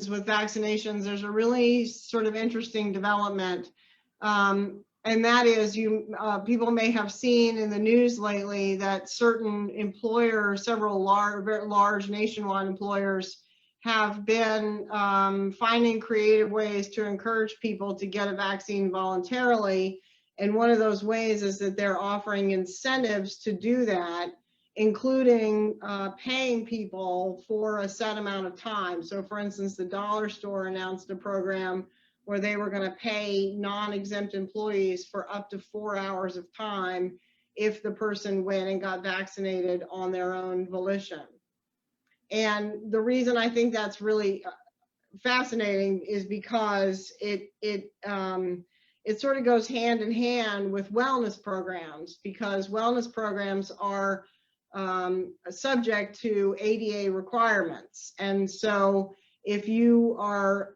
happens with vaccinations, there's a really sort of interesting development. And that is, people may have seen in the news lately that certain employers, several very large nationwide employers, have been finding creative ways to encourage people to get a vaccine voluntarily. And one of those ways is that they're offering incentives to do that, including paying people for a set amount of time. So for instance, the dollar store announced a program where they were going to pay non-exempt employees for up to 4 hours of time if the person went and got vaccinated on their own volition. And the reason I think that's really fascinating is because it sort of goes hand in hand with wellness programs, because wellness programs are subject to ADA requirements. And so if you are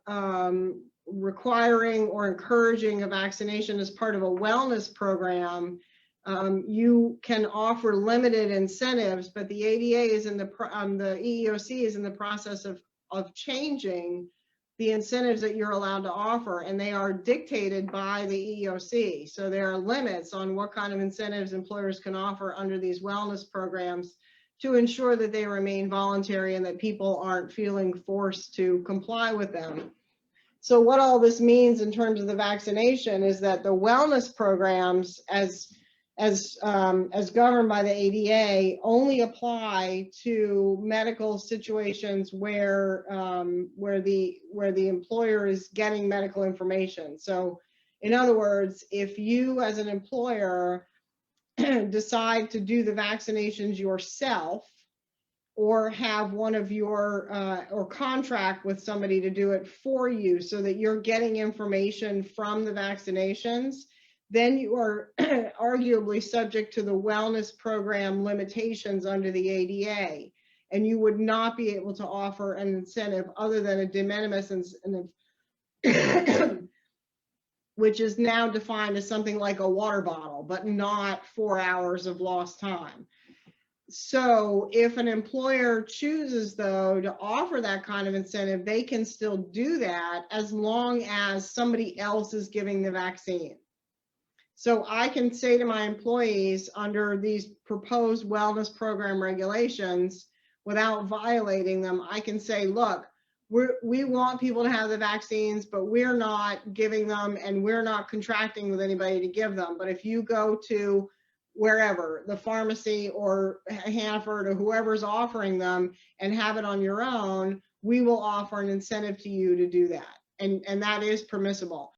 requiring or encouraging a vaccination as part of a wellness program, you can offer limited incentives, but the ADA is the EEOC is in the process of changing the incentives that you're allowed to offer, and they are dictated by the EEOC. So there are limits on what kind of incentives employers can offer under these wellness programs to ensure that they remain voluntary and that people aren't feeling forced to comply with them. So what all this means in terms of the vaccination is that the wellness programs, as governed by the ADA, only apply to medical situations where the employer is getting medical information. So in other words, if you as an employer decide to do the vaccinations yourself, or have one of your or contract with somebody to do it for you so that you're getting information from the vaccinations, then you are arguably subject to the wellness program limitations under the ADA, and you would not be able to offer an incentive other than a de minimis incentive, which is now defined as something like a water bottle, but not 4 hours of lost time. So if an employer chooses, though, to offer that kind of incentive, they can still do that as long as somebody else is giving the vaccine. So I can say to my employees under these proposed wellness program regulations, without violating them, I can say, look, we want people to have the vaccines, but we're not giving them, and we're not contracting with anybody to give them. But if you go to wherever, the pharmacy or Hannaford or whoever's offering them, and have it on your own, we will offer an incentive to you to do that. And that is permissible.